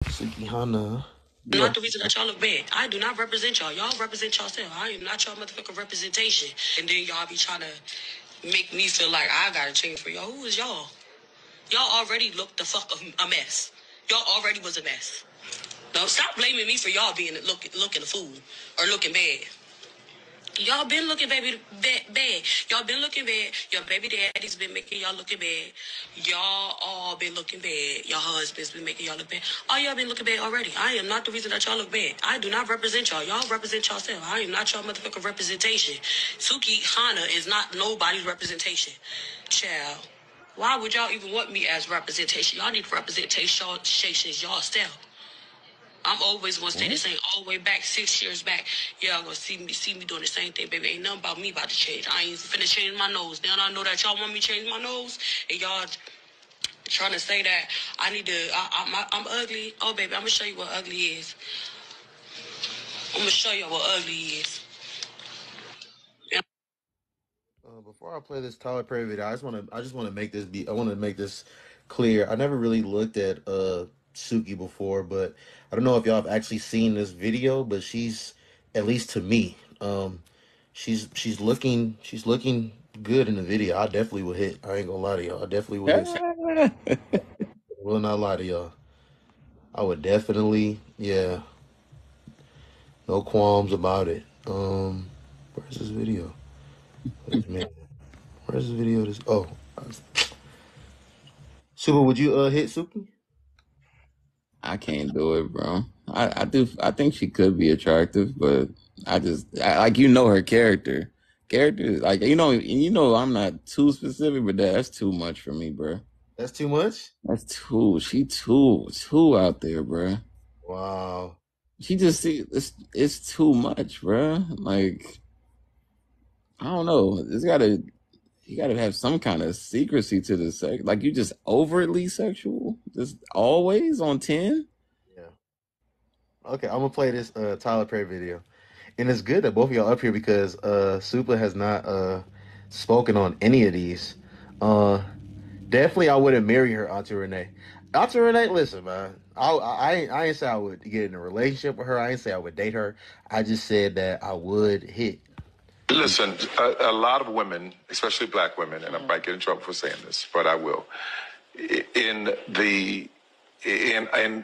Sukihana. Not the reason that y'all look bad. I do not represent y'all. Y'all represent yourself. I am not y'all motherfucking representation. And then y'all be trying to make me feel like I gotta change for y'all. Who is y'all? Y'all already looked the fuck a mess. Y'all already was a mess. No, stop blaming me for y'all being looking a fool or looking bad. Y'all been looking bad. Y'all been looking bad. Your baby daddy's been making y'all looking bad. Y'all all been looking bad. Your husband's been making y'all look bad. All y'all been looking bad already. I am not the reason that y'all look bad. I do not represent y'all. Y'all represent yourself. I am not y'all motherfucking representation. Sukihana is not nobody's representation. Child. Why would y'all even want me as representation? Y'all need representation yourself. I'm always gonna stay the same all the way back 6 years back. Y'all gonna see me doing the same thing, baby. Ain't nothing about me about to change. I ain't finna change my nose. Now I know that y'all want me to change my nose, and y'all trying to say that I need to. I'm ugly. Oh, baby, I'm gonna show you what ugly is. I'm gonna show you what ugly is. Before I play this Tyler Perry video, I just want to make I want to make this clear. I never really looked at Suki before, but I don't know if y'all have actually seen this video, but she's, at least to me, she's looking good in the video. I definitely would hit. I ain't gonna lie to y'all. I definitely would hit. Will not lie to y'all. I would definitely, yeah, no qualms about it. Where's this video? Wait a minute. Where's this video? Super, would you hit Suki? I can't do it, bro. I do. I think she could be attractive, but like her character. Character, like I'm not too specific, but that's too much for me, bro. That's too much? That's too. She too out there, bro. Wow. She just see it's too much, bro. Like I don't know. You gotta have some kind of secrecy to the sex. Like you just overtly sexual, just always on 10. Yeah. Okay, I'm gonna play this Tyler Perry video. And it's good that both of y'all up here because Super has not spoken on any of these. Definitely I wouldn't marry her, Auntie Renee. Auntie Renee, listen, man. I ain't say I would get in a relationship with her. I ain't say I would date her. I just said that I would hit. Listen, a lot of women, especially black women, and I might get in trouble for saying this, but I will. In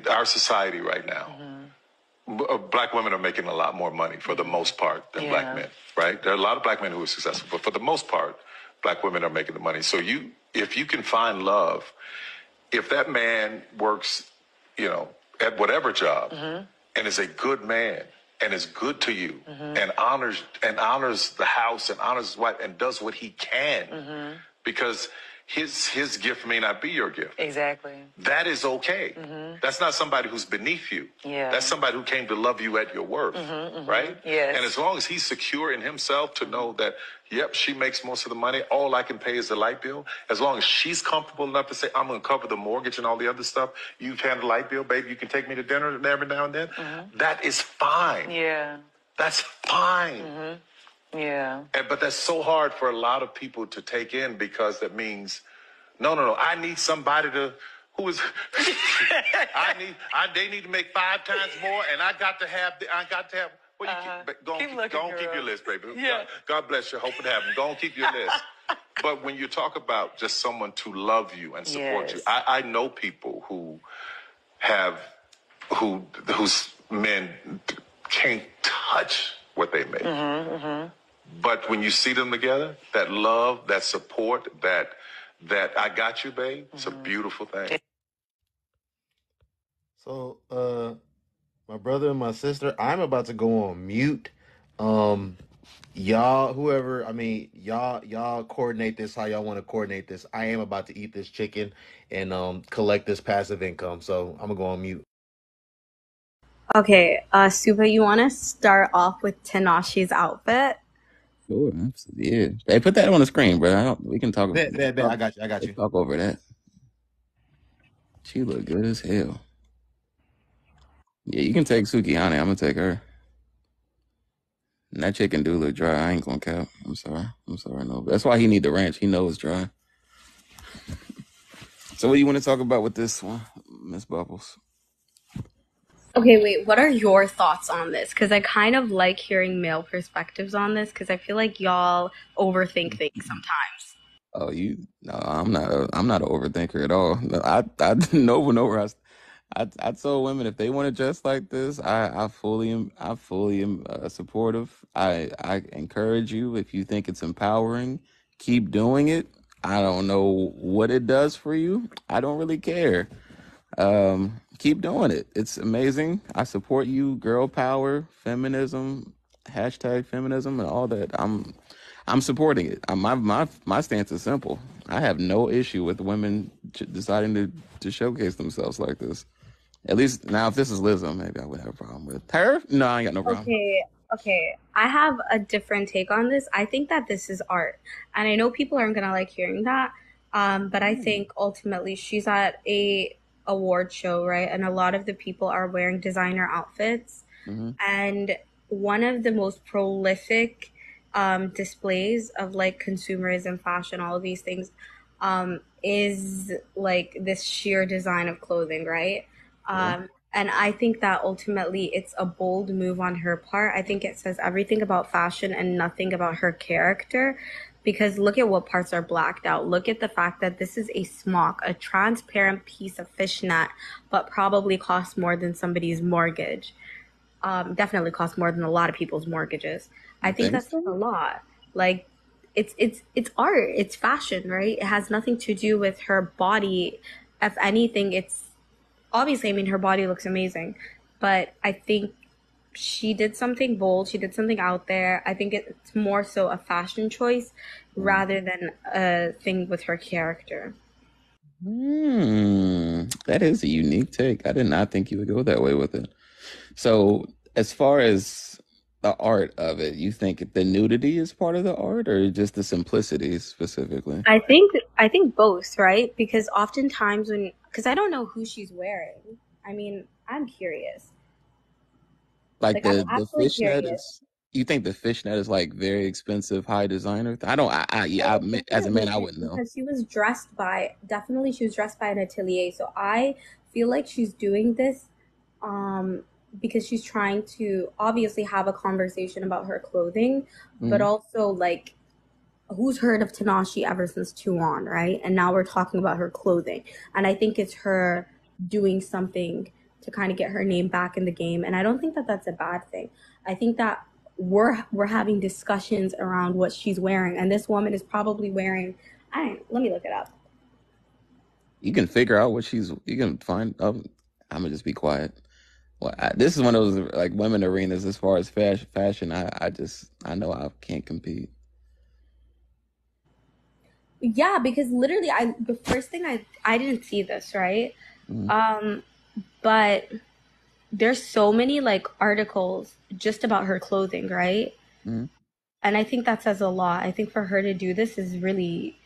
our society right now, black women are making a lot more money for the most part than black men, right? There are a lot of black men who are successful, but for the most part, black women are making the money. So if you can find love, if that man works, at whatever job and is a good man and is good to you and honors the house and honors his wife and does what he can because his gift may not be your gift. Exactly. That is okay. That's not somebody who's beneath you. Yeah. That's somebody who came to love you at your worth, right? Yes. And as long as he's secure in himself to know that, yep, she makes most of the money, all I can pay is the light bill. As long as she's comfortable enough to say, I'm going to cover the mortgage and all the other stuff. You've handled the light bill, baby. You can take me to dinner every now and then. That is fine. Yeah. That's fine. Yeah. But that's so hard for a lot of people to take in because that means, no. I need somebody who is. They need to make 5 times more, and I got to have. Well, go on, keep your list, baby. Yeah. God bless you. Hope it happens. Go on, keep your list. But when you talk about just someone to love you and support you, I know people whose men can't touch what they make. But when you see them together, that love, that support, that I got you, babe, it's a beautiful thing. So, my brother and my sister, I'm about to go on mute. Y'all coordinate this how y'all want to coordinate this. I am about to eat this chicken and collect this passive income. So I'm gonna go on mute. Okay, Suba, you want to start off with Tinashe's outfit? Sure, absolutely. Yeah. Hey, put that on the screen, bro. We can talk about Bet. I got you. Let's talk over that. She look good as hell. Yeah, you can take Sukihana. I'm gonna take her. And that chicken do look dry. I ain't gonna cap. I'm sorry. No, that's why he need the ranch. He knows it's dry. So what do you want to talk about with this one, Miss Bubbles? Okay, wait, what are your thoughts on this? Because I kind of like hearing male perspectives on this because I feel like y'all overthink things sometimes. Oh, you? No, I'm not an overthinker at all. No, I no, I told women if they want to dress like this, I fully am supportive. I encourage you if you think it's empowering, keep doing it. I don't know what it does for you. I don't really care. Keep doing it. It's amazing. I support you. Girl power, feminism, hashtag feminism, and all that. I'm supporting it. My stance is simple. I have no issue with women deciding to showcase themselves like this. At least now, if this is Lizzo, maybe I would have a problem with her. No, I ain't got no problem. Okay, okay. I have a different take on this. I think that this is art. And I know people aren't gonna like hearing that. But I think ultimately she's at a award show, right? And a lot of the people are wearing designer outfits. Mm-hmm. And one of the most prolific displays of like consumerism, fashion, all of these things is like this sheer design of clothing, right? Yeah. And I think that ultimately it's a bold move on her part. I think it says everything about fashion and nothing about her character. Because look at what parts are blacked out. Look at the fact that this is a smock, a transparent piece of fishnet, but probably costs more than somebody's mortgage. Definitely costs more than a lot of people's mortgages. I You think think that's a so? lot. Like it's art, it's fashion, right? It has nothing to do with her body. If anything, it's obviously, I mean, her body looks amazing, but I think she did something bold. She did something out there. I think it's more so a fashion choice rather than a thing with her character. That is a unique take. I did not think you would go that way with it. So, as far as the art of it, you think the nudity is part of the art, or just the simplicity specifically? I think both, right? Because oftentimes because I don't know who she's wearing. I mean, I'm curious. Like Like I'm the actually fishnet curious. is. You think the fishnet is like very expensive, high designer? I don't. Yeah. Oh, As a man, definitely, I wouldn't know. because she was dressed by definitely she was dressed by an atelier. So I feel like she's doing this um because she's trying to obviously have a conversation about her clothing, but Mm-hmm. also like who's heard of Tanashi ever since 2 on, right? And now we're talking about her clothing. And I think it's her doing something to kind of get her name back in the game. And I don't think that that's a bad thing. I think that we're having discussions around what she's wearing, and this woman is probably wearing. I let me look it up. You can figure out what she's. You can find. I'm gonna just be quiet. Well, this is one of those like women arenas as far as fashion. I know I can't compete. Yeah, because literally, the first thing I didn't see this right, Mm-hmm. um, but there's so many like articles just about her clothing, right? Mm-hmm. And I think that says a lot. I think for her to do this is really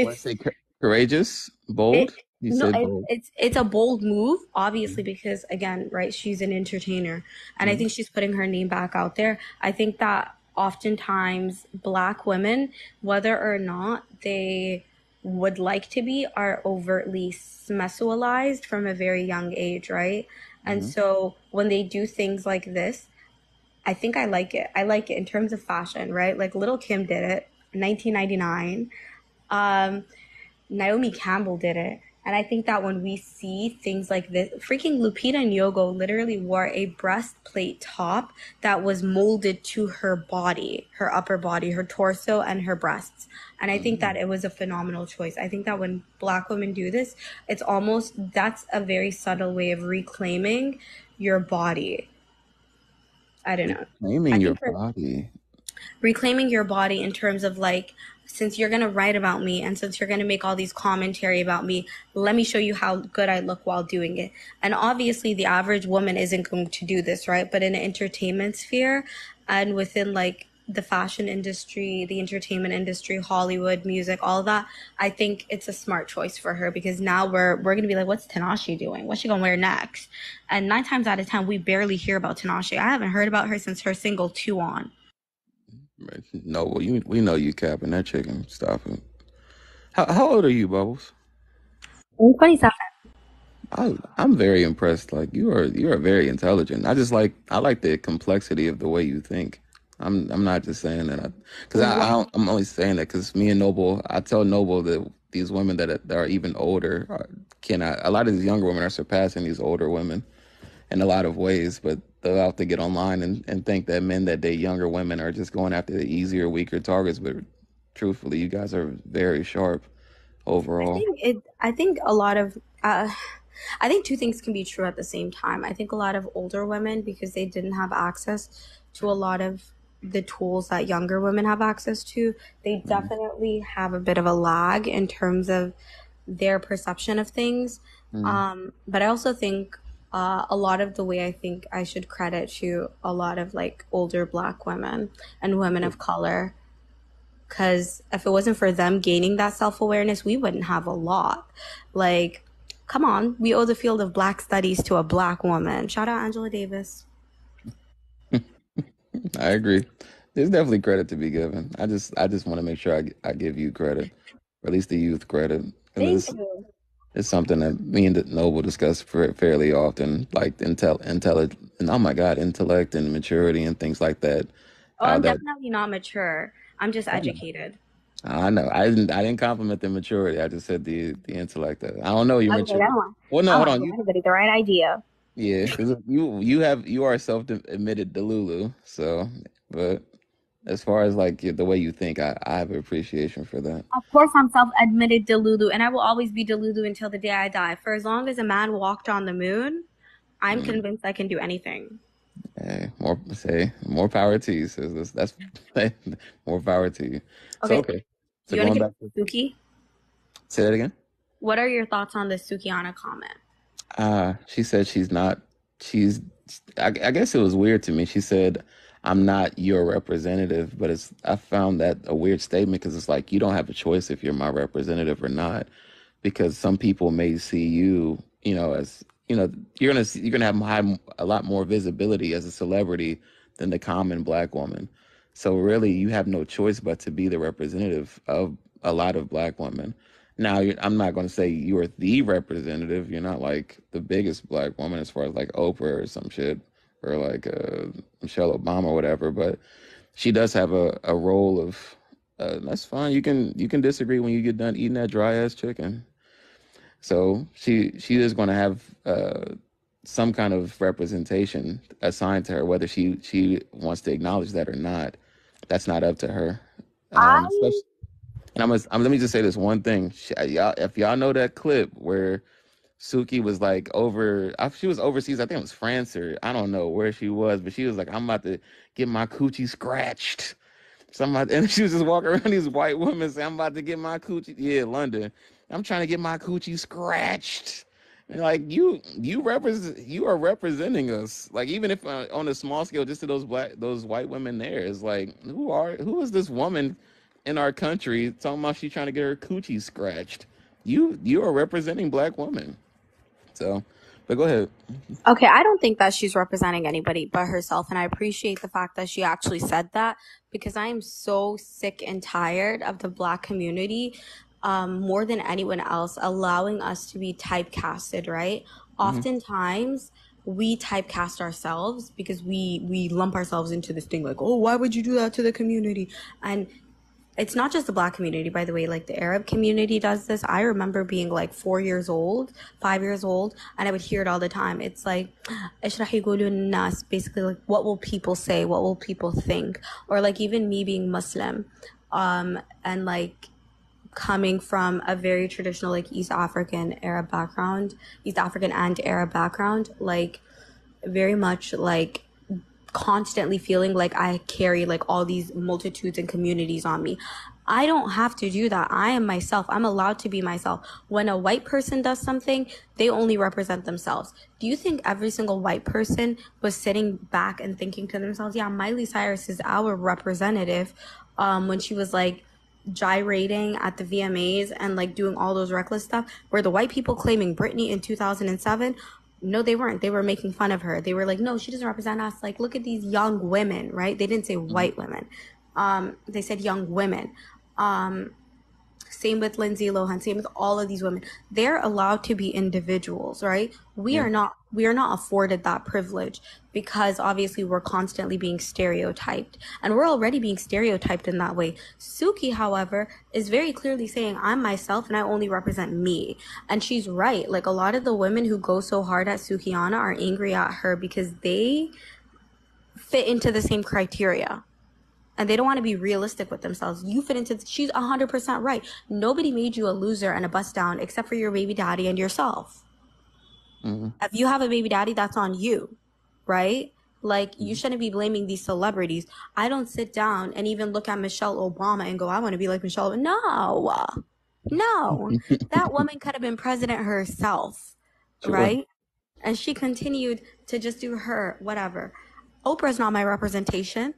Want to it's say courageous, it bold? You no said it, bold. it's a bold move obviously Mhm. because again right she's an entertainer and I Mhm. think she's putting her name back out there. I think that oftentimes black women, whether or not they would like to be, are overtly sexualized from a very young age, right? And Mhm. so when they do things like this, I think I like it. I like it in terms of fashion, right? Like Little Kim did it in 1999. Um, Naomi Campbell did it. And I think that when we see things like this, freaking Lupita Nyong'o literally wore a breastplate top that was molded to her body, her upper body, her torso, and her breasts. And I think that Mhm. it was a phenomenal choice. I think that when black women do this, it's almost that's a very subtle way of reclaiming your body. I don't know. I Reclaiming your think for body. reclaiming your body in terms of like since you're going to write about me and since you're going to make all these commentary about me, let me show you how good I look while doing it. And obviously the average woman isn't going to do this, right? But in the entertainment sphere and within like the fashion industry, the entertainment industry, Hollywood, music, all of that, I think it's a smart choice for her because now we're gonna be like, what's Tanashi doing? What's she gonna wear next? And 9 times out of 10, we barely hear about Tanashi. I haven't heard about her since her single 2 on. Right. No, well, we know you capping that chicken. Stop it. How old are you, Bubbles? I'm 27. I'm very impressed. Like you are very intelligent. I like the complexity of the way you think. I'm not just saying that because I'm only saying that because me and Noble, I tell Noble that these women that are even older cannot. A lot of these younger women are surpassing these older women in a lot of ways, but they'll have to get online and think that men that date younger women are just going after the easier, weaker targets. But truthfully, you guys are very sharp overall. I think a lot of I think two things can be true at the same time. I think a lot of older women, because they didn't have access to a lot of the tools that younger women have access to, they Mm-hmm. definitely have a bit of a lag in terms of their perception of things. But I also think a lot of the way I think I should credit to a lot of like older Black women and women of color, because if it wasn't for them gaining that self-awareness, we wouldn't have a lot. Like, come on, we owe the field of Black studies to a Black woman. Shout out Angela Davis. I agree. There's definitely credit to be given. I just want to make sure I give you credit, or at least the youth credit, Thank because you. it's something that me and Noble discuss fairly often, like and oh my God, intellect and maturity and things like that. Oh, How I'm that definitely not mature. I'm just I know. educated. I know. I didn't compliment the maturity. I just said the intellect. I don't know your Okay, maturity. Well, no, I hold want to on. give anybody the right idea. Yeah, because you are self-admitted Delulu. So, but as far as like the way you think, I have appreciation for that. Of course, I'm self-admitted Delulu, and I will always be Delulu until the day I die. For as long as a man walked on the moon, I'm Mm. convinced I can do anything. Hey, more power to you. So that's more power to you. So Okay, okay. do So you want going to get back to Suki? say that again. What are your thoughts on the Sukihana comment? She said she's not. She's. I guess it was weird to me. She said, "I'm not your representative," but it's. I found that a weird statement because it's like you don't have a choice if you're my representative or not, because some people may see you, as you're gonna have a lot more visibility as a celebrity than the common black woman. So really, you have no choice but to be the representative of a lot of black women. Now, I'm not going to say you're the representative. You're not like the biggest black woman as far as like Oprah or some shit or like Michelle Obama or whatever. But she does have a role of. That's fine. You can disagree when you get done eating that dry ass chicken. So she is going to have some kind of representation assigned to her, whether she wants to acknowledge that or not. That's not up to her. I Especially, and let me just say this one thing. Y'all, if y'all know that clip where Suki was like she was overseas. I think it was France or I don't know where she was, but she was like, "I'm about to get my coochie scratched." Somebody, and she was just walking around these white women saying, "I'm about to get my coochie." Yeah, London. I'm trying to get my coochie scratched. And like you are representing us. Like even if on a small scale, just to those white women there, is like who is this woman in our country talking about she trying to get her coochie scratched? You are representing black women. So, but go ahead. Okay, I don't think that she's representing anybody but herself, and I appreciate the fact that she actually said that, because I am so sick and tired of the Black community, more than anyone else, allowing us to be typecasted, right? Hmm. Oftentimes, we typecast ourselves because we lump ourselves into this thing like, oh, why would you do that to the community? And it's not just the Black community, by the way, like the Arab community does this. I remember being like 4 years old, 5 years old, and I would hear it all the time. It's like, "إيش راح يقولوا الناس?" Basically, like, what will people say? What will people think? Or like even me being Muslim, and like coming from a very traditional like East African Arab background, East African and Arab background, like very much like constantly feeling like I carry like all these multitudes and communities on me. I don't have to do that. I am myself. I'm allowed to be myself. When a white person does something, they only represent themselves. Do you think every single white person was sitting back and thinking to themselves, yeah, Miley Cyrus is our representative, when she was like gyrating at the VMAs and like doing all those reckless stuff? Were the white people claiming Britney in 2007? No, they weren't. They were making fun of her. They were like, no, she doesn't represent us. Like, look at these young women, right? They didn't say white women. They said young women. Um, Same with Lindsay Lohan, same with all of these women. They're allowed to be individuals, right? We Yeah. are not we are not afforded that privilege because obviously we're constantly being stereotyped. And we're already being stereotyped in that way. Suki, however, is very clearly saying, I'm myself and I only represent me. And she's right. Like, a lot of the women who go so hard at Sukihana are angry at her because they fit into the same criteria and they don't want to be realistic with themselves. You fit into, she's 100% right. Nobody made you a loser and a bust down except for your baby daddy and yourself. Mm-hmm. If you have a baby daddy, that's on you, right? Like, you Mm-hmm. shouldn't be blaming these celebrities. I don't sit down and even look at Michelle Obama and go, I want to be like Michelle. No, that woman could have been president herself, Sure. right? And she continued to just do her whatever. Oprah's not my representation,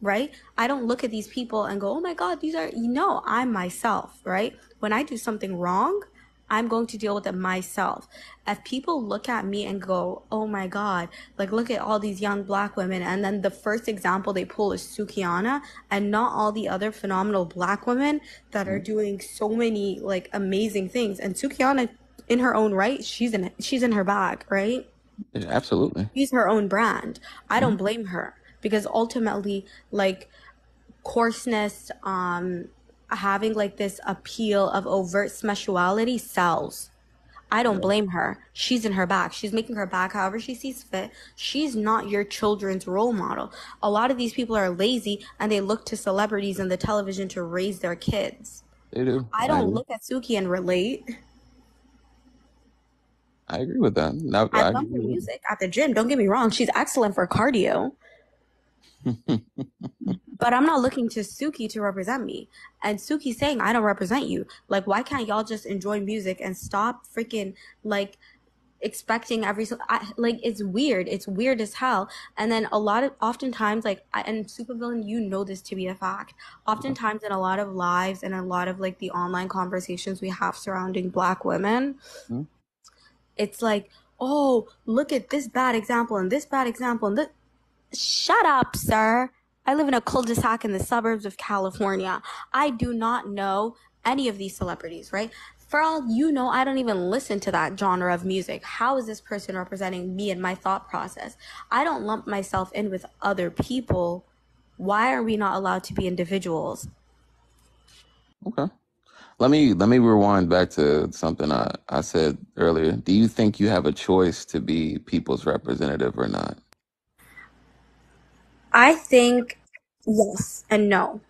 right? I don't look at these people and go, oh my God, these are, no, I'm myself, right? When I do something wrong, I'm going to deal with it myself. If people look at me and go, oh my God, like, look at all these young black women, and then the first example they pull is Sukihana and not all the other phenomenal black women that are Mm-hmm. doing so many like amazing things. And Sukihana, in her own right, she's in her bag, right? Yeah, absolutely. She's her own brand. I Mm-hmm. don't blame her because ultimately, like, coarseness, having like this appeal of overt sexuality sells. I don't Yeah. blame her. She's in her bag. She's making her bag however she sees fit. She's not your children's role model. A lot of these people are lazy and they look to celebrities and the television to raise their kids. They do. I I don't agree. look at Suki and relate. I agree with that. No, I I love her agree with music at the gym. Don't get me wrong. She's excellent for cardio. it. But I'm not looking to Suki to represent me. And Suki's saying, I don't represent you. Like, why can't y'all just enjoy music and stop freaking, like, expecting like, it's weird. It's weird as hell. And then oftentimes, like, and Supervillain, you know this to be a fact. Oftentimes in a lot of lives and a lot of, like, the online conversations we have surrounding Black women, Mm-hmm. it's like, oh, look at this bad example and this bad example and this. Shut up, sir. I live in a cul-de-sac in the suburbs of California. I do not know any of these celebrities, right? For all you know, I don't even listen to that genre of music. How is this person representing me and my thought process? I don't lump myself in with other people. Why are we not allowed to be individuals? Okay. Let me rewind back to something I said earlier. Do you think you have a choice to be people's representative or not? I think yes and no.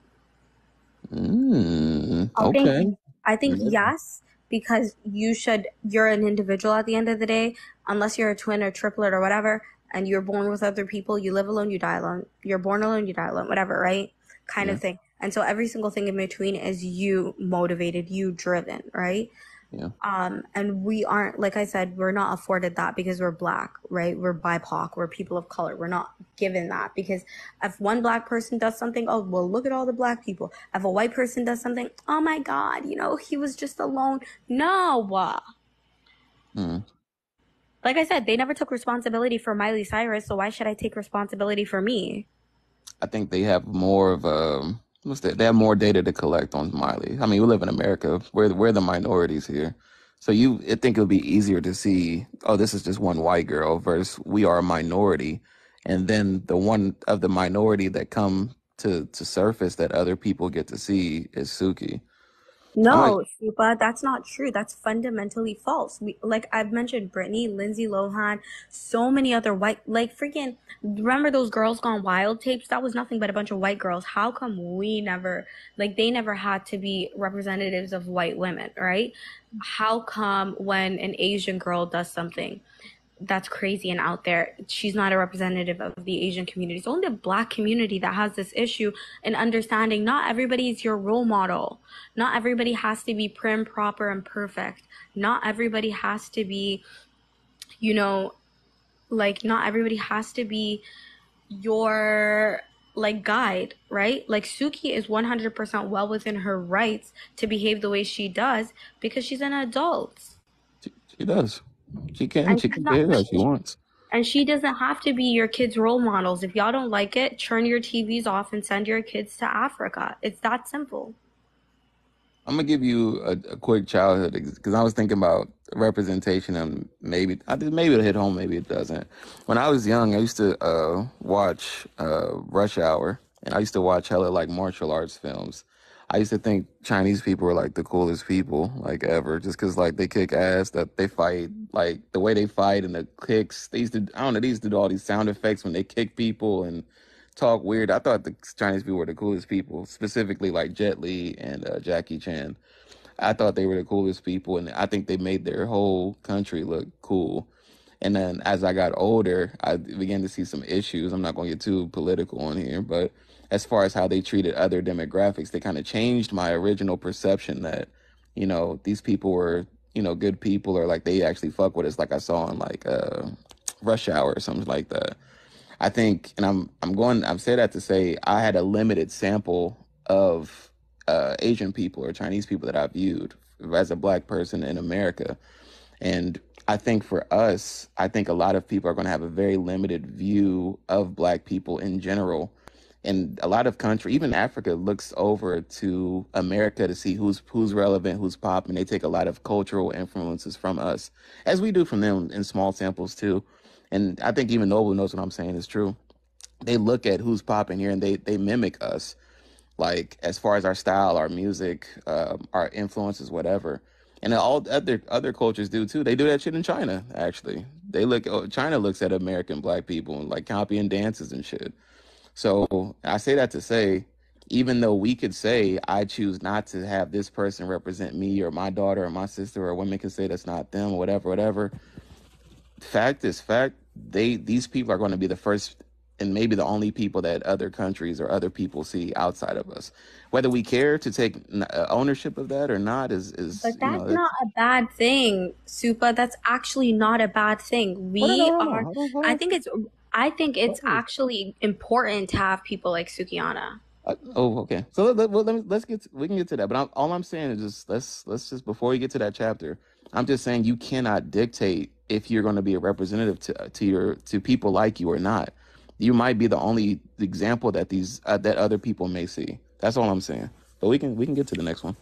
I think Okay. I think Yeah. yes, because you're an individual at the end of the day, unless you're a twin or triplet or whatever, and you're born with other people, you live alone, you die alone. You're born alone, you die alone, whatever, right? Kind Yeah. of thing. And so every single thing in between is you motivated, you driven, right? Yeah. And we aren't, like I said, we're not afforded that because we're Black, right? We're BIPOC, we're people of color. We're not given that because if one Black person does something, oh, well, look at all the Black people. If a white person does something, oh my God, he was just alone. No. Mm. Like I said, they never took responsibility for Miley Cyrus, so why should I take responsibility for me? I think they have more of what's that? They have more data to collect on Miley. I mean, we live in America. We're the minorities here. So I think it'll be easier to see, oh, this is just one white girl versus we are a minority. And then the one of the minority that come to surface that other people get to see is Suki. I'm like, No, Shrupa, that's not true. That's fundamentally false. Like I've mentioned, Britney, Lindsay Lohan, so many other like freaking, remember those Girls Gone Wild tapes? That was nothing but a bunch of white girls. How come they never had to be representatives of white women, right? How come when an Asian girl does something that's crazy and out there, she's not a representative of the Asian community? It's only the Black community that has this issue in understanding not everybody is your role model. Not everybody has to be prim, proper, and perfect. Not everybody has to be, not everybody has to be your like guide, right? Like Suki is 100% well within her rights to behave the way she does because she's an adult. she does. She can. And She she's can not behave as she wants. And she doesn't have to be your kids' role models. If y'all don't like it, turn your TVs off and send your kids to Africa. It's that simple. I'm gonna give you a quick childhood because I was thinking about representation and maybe I think maybe it'll hit home, maybe it doesn't. When I was young, I used to watch Rush Hour, and I used to watch hella like martial arts films. I used to think Chinese people were like the coolest people like ever, just because like they kick ass, that they fight like the way they fight and the kicks. They used to I don't know, they used to do all these sound effects when they kick people and talk weird. I thought the Chinese people were the coolest people, specifically like Jet Li and Jackie Chan. I thought they were the coolest people, and I think they made their whole country look cool. And then as I got older, I began to see some issues. I'm not going to get too political on here, but as far as how they treated other demographics, they kind of changed my original perception that, these people were, good people, or like they actually fuck with us, like I saw in like Rush Hour or something like that. I think, and I'm saying that to say I had a limited sample of Asian people or Chinese people that I viewed as a black person in America. And I think for us, I think a lot of people are going to have a very limited view of black people in general. And a lot of country, even Africa, looks over to America to see who's relevant, who's popping. They take a lot of cultural influences from us, as we do from them in small samples too. And I think even Noble knows what I'm saying is true. They look at who's popping here and they mimic us, like as far as our style, our music, our influences, whatever. And all other cultures do too. They do that shit in China. Actually, China looks at American black people and like copying dances and shit. So I say that to say, even though we could say I choose not to have this person represent me or my daughter or my sister, or women can say that's not them or whatever, whatever. Fact is fact. These people are going to be the first and maybe the only people that other countries or other people see outside of us. Whether we care to take ownership of that or not is But that's not a bad thing, Supa. That's actually not a bad thing. Hold on, We hold are, on, hold on, hold I on. think it's, I think it's Hold actually important to have people like Sukihana. Okay. So let's we can get to that. But all I'm saying is just let's just before we get to that chapter, I'm just saying you cannot dictate if you're going to be a representative to people like you or not. You might be the only example that that other people may see. That's all I'm saying. But we can get to the next one.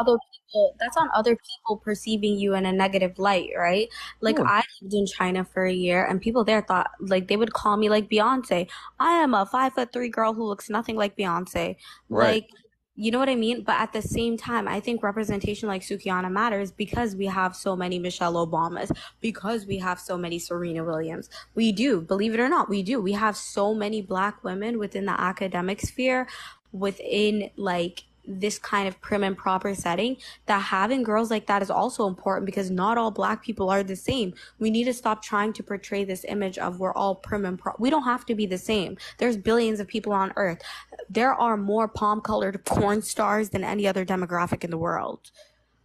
Other people, that's on other people perceiving you in a negative light, right? Like Yeah. I lived in China for a year and people there thought like they would call me like Beyonce. I am a 5'3" girl who looks nothing like Beyonce. Right. Like, you know what I mean? But at the same time, I think representation like Sukihana matters because we have so many Michelle Obamas, because we have so many Serena Williams. We do, believe it or not, we do. We have so many black women within the academic sphere, within like this kind of prim and proper setting, that having girls like that is also important because not all black people are the same. We need to stop trying to portray this image of we're all prim and we don't have to be the same. There's billions of people on earth. There are more palm colored porn stars than any other demographic in the world.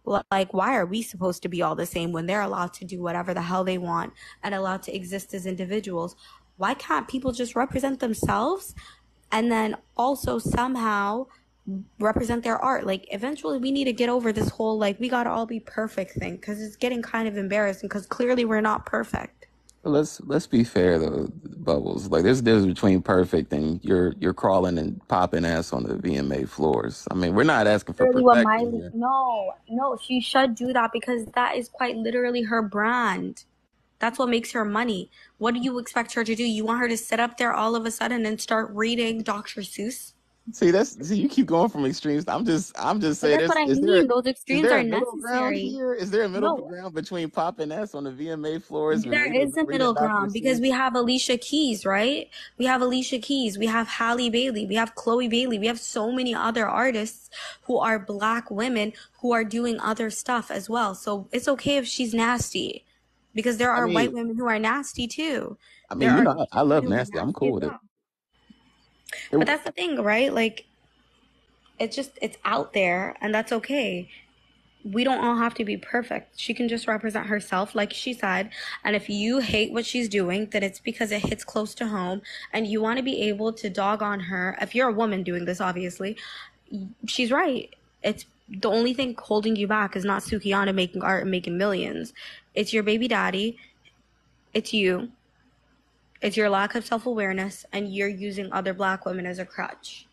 Like, why are we supposed to be all the same when they're allowed to do whatever the hell they want and allowed to exist as individuals? Why can't people just represent themselves and then also somehow represent their art? Like, eventually we need to get over this whole like we gotta all be perfect thing, because it's getting kind of embarrassing because clearly we're not perfect. Let's be fair though, Bubbles. Like there's a difference between perfect and you're crawling and popping ass on the VMA floors. I mean, we're not asking for Really, what perfection Miley, here. no, she should do that because that is quite literally her brand. That's what makes her money. What do you expect her to do? You want her to sit up there all of a sudden and start reading Dr. Seuss? See, you keep going from extremes. I'm just But saying that's this. what I Is there mean. Those is extremes there are a middle ground necessary. here? Is there a middle No, ground between popping ass on the VMA floors and there is a reading middle Dr. ground because we Seuss? have Alicia Keys, right? We have Alicia Keys, we have Halle Bailey, we have Chloe Bailey, we have so many other artists who are black women who are doing other stuff as well. So it's okay if she's nasty because there I are mean, white women who are nasty too. I There mean, are I women love who are nasty. I'm nasty cool as with it. well. But that's the thing, right? Like, it's out there and that's okay. We don't all have to be perfect. She can just represent herself, like she said. And if you hate what she's doing, then it's because it hits close to home and you want to be able to dog on her. If you're a woman doing this, obviously, she's right. It's the only thing holding you back is not Sukihana making art and making millions. It's your baby daddy. It's you. It's your lack of self-awareness and you're using other black women as a crutch.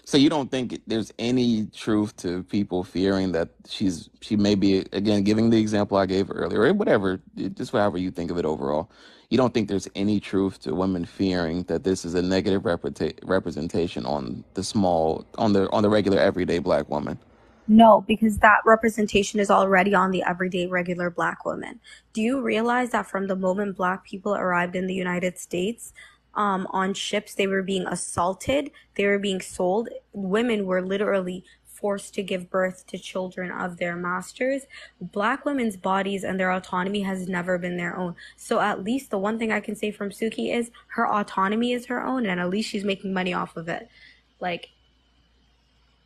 So you don't think there's any truth to people fearing that she may be, again, giving the example I gave earlier, or whatever, just however you think of it overall. You don't think there's any truth to women fearing that this is a negative representation on the small, on the regular everyday black woman? No, because that representation is already on the everyday regular black woman. Do you realize that from the moment black people arrived in the United States, on ships, they were being assaulted, they were being sold. Women were literally forced to give birth to children of their masters. Black women's bodies and their autonomy has never been their own. So at least the one thing I can say from Suki is her autonomy is her own, and at least she's making money off of it. Like,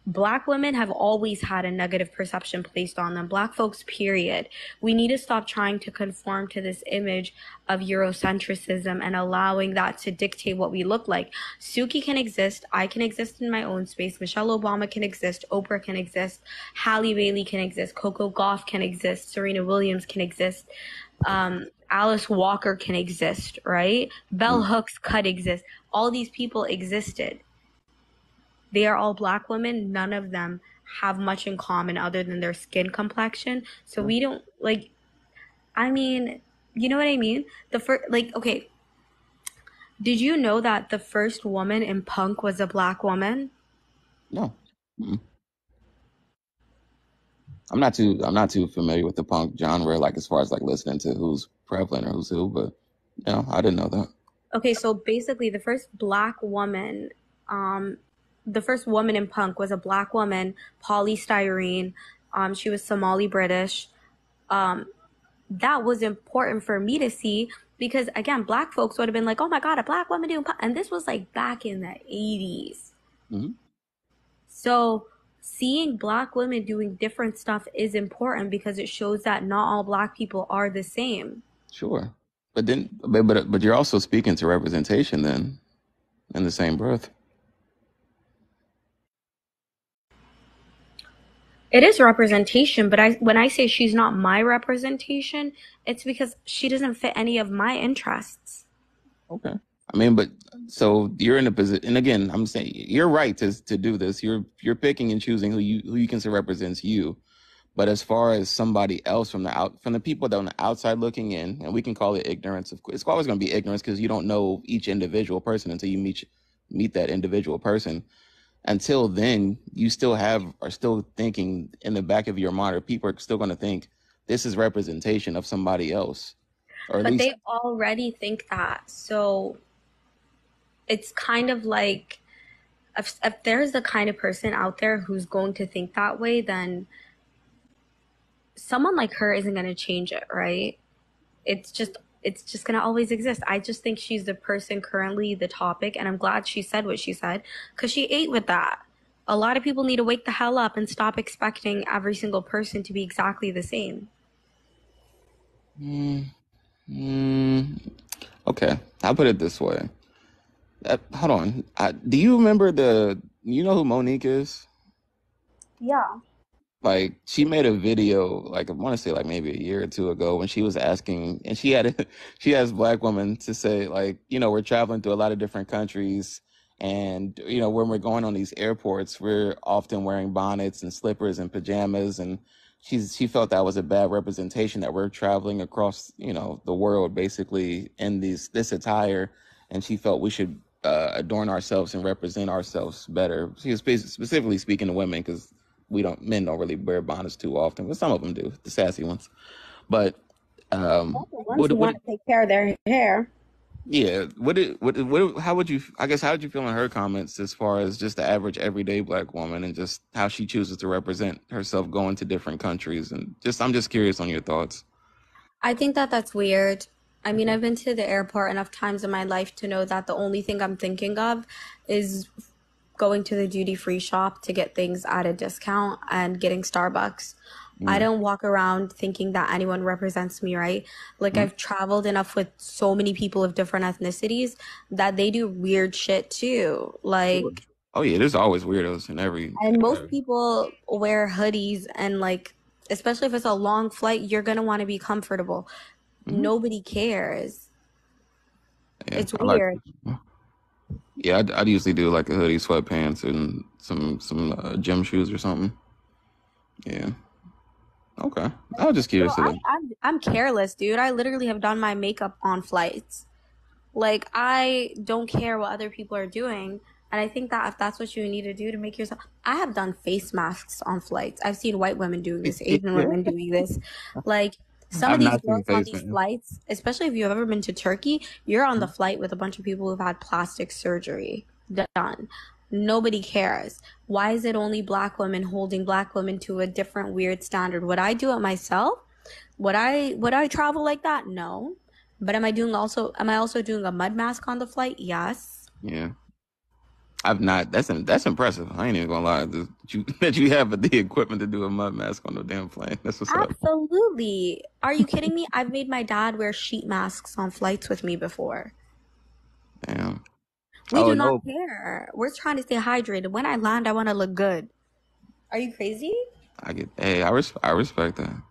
Black women have always had a negative perception placed on them. Black folks, period. We need to stop trying to conform to this image of Eurocentrism and allowing that to dictate what we look like. Suki can exist. I can exist in my own space. Michelle Obama can exist. Oprah can exist. Halle Bailey can exist. Coco Gauff can exist. Serena Williams can exist. Alice Walker can exist, right? Bell Mm, Hooks could exist. All these people existed. They are all black women. None of them have much in common other than their skin complexion. So sure. we don't like, I mean, you know what I mean? The first, like, okay, did you know that the first woman in punk was a black woman? No. Mm. I'm not too familiar with the punk genre, like as far as like listening to who's prevalent or who's who, but no, I didn't know that. Okay, so basically um, the first woman in punk was a black woman, polystyrene. She was Somali British. Um, that was important for me to see because again, black folks would have been like, "Oh my God, a black woman doing," and this was like back in the 80s. Hmm. So seeing black women doing different stuff is important because it shows that not all black people are the same. Sure. But you're also speaking to representation then in the same breath. It is representation, but I when I say she's not my representation, it's because she doesn't fit any of my interests. Okay. I mean, but so you're in a position, and again, I'm saying you're right to do this. You're picking and choosing who you consider represents you. But as far as somebody else from the people that on the outside looking in, and we can call it ignorance. Of course, it's always going to be ignorance because you don't know each individual person until you meet that individual person. Until then, you still are still thinking in the back of your mind, or people are still going to think this is representation of somebody else, or at But least they already think that. So it's kind of like if there's the kind of person out there who's going to think that way, then someone like her isn't going to change it, right? It's just going to always exist. I just think she's the person currently the topic, and I'm glad she said what she said because she ate with that. A lot of people need to wake the hell up and stop expecting every single person to be exactly the same. mm, mm, okay. I'll put it this way. Hold on. Do you remember you know who Monique is? Yeah. Like she made a video, like I want to say like maybe a year or two ago when she was asking, and she asked black women to say like, we're traveling through a lot of different countries, and when we're going on these airports, we're often wearing bonnets and slippers and pajamas, and she felt that was a bad representation that we're traveling across, the world basically in this attire, and she felt we should adorn ourselves and represent ourselves better. She was specifically speaking to women because men don't really wear bonnets too often, but some of them do, the sassy ones. But The ones what who what want to take care of their hair. yeah, how would you, I guess, how would you feel in her comments as far as just the average everyday black woman and just how she chooses to represent herself going to different countries, and just I'm just curious on your thoughts. I think that that's weird. I mean, Okay. I've been to the airport enough times in my life to know that the only thing I'm thinking of is going to the duty free shop to get things at a discount and getting Starbucks. I Mm, don't walk around thinking that anyone represents me, right? Like, mm, I've traveled enough with so many people of different ethnicities that they do weird shit too. sure. Like, Oh yeah, there's always weirdos in every. and most people wear hoodies and, like, especially if it's a long flight, you're gonna want to be comfortable. Mhm. Nobody cares. Yeah, It's I like. weird. Yeah, I'd usually do like a hoodie, sweatpants, and some gym shoes or something. Yeah. Okay. I was just Bro, curious to that. I'm careless, dude. I literally have done my makeup on flights. Like I don't care what other people are doing. And I think that if that's what you need to do to make yourself, I have done face masks on flights. I've seen white women doing this, Asian women doing this. Like some of I've these not seen girls on face these man. flights, especially if you've ever been to Turkey, you're on the flight with a bunch of people who've had plastic surgery done. Nobody cares. Why is it only black women holding black women to a different weird standard? Would I do it myself? Would I travel like that? No. But am I also doing a mud mask on the flight? Yes. Yeah. I've not. That's impressive. I ain't even gonna lie. That you have the equipment to do a mud mask on the damn plane. That's what's up. Absolutely. Are you kidding me? I've made my dad wear sheet masks on flights with me before. Damn. We Oh do not no. care. We're trying to stay hydrated. When I land, I want to look good. Are you crazy? I get. Hey, I respect that.